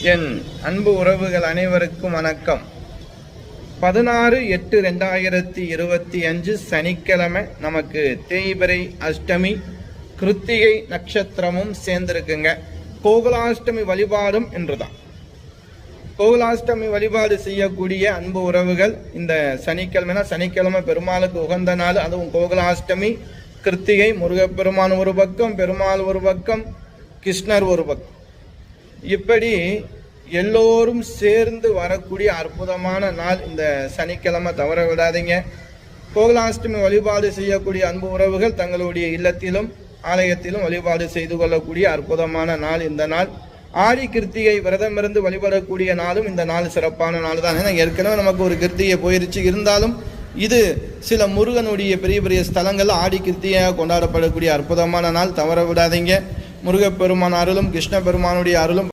என் அன்பு உறவுகள் அனைவருக்கும் வணக்கம். 16/8/2025 சனிக்கிழமை நமக்கு தேய்பிறை அஷ்டமி, கிருத்திகை நட்சத்திரமும் சேர்ந்திருக்குங்க. கோகுலாஷ்டமி வழிபாடும் என்றுதான். கோகுலாஷ்டமி வழிபாடு செய்யக்கூடிய அன்பு உறவுகள் இந்த சனிக்கிழமை பெருமாளுக்கு உகந்த நாள். அதுவும் கோகுலாஷ்டமி, கிருத்திகை, முருகப்பெருமான் ஒரு பக்கம், பெருமாள் ஒரு பக்கம், கிருஷ்ணர் ஒரு பக்கம், இப்படி எல்லோரும் சேர்ந்து வரக்கூடிய அற்புதமான நாள் இந்த சனிக்கிழமை. தவற விடாதீங்க. கோகுலாஷ்டமி வழிபாடு செய்யக்கூடிய அன்பு உறவுகள் தங்களுடைய இல்லத்திலும் ஆலயத்திலும் வழிபாடு செய்து கொள்ளக்கூடிய அற்புதமான நாள் இந்த நாள். ஆடி கிருத்திகை விரதமிருந்து வழிபடக்கூடிய நாளும் இந்த நாள் சிறப்பான நாள் தான். ஏன்னா ஏற்கனவே நமக்கு ஒரு கிருத்திகை போயிருச்சு. இருந்தாலும் இது சில முருகனுடைய பெரிய பெரிய ஸ்தலங்கள் ஆடி கிருத்திகையாக கொண்டாடப்படக்கூடிய அற்புதமான நாள். தவற விடாதீங்க. முருகப்பெருமான் அருளும் கிருஷ்ண பெருமானுடைய அருளும்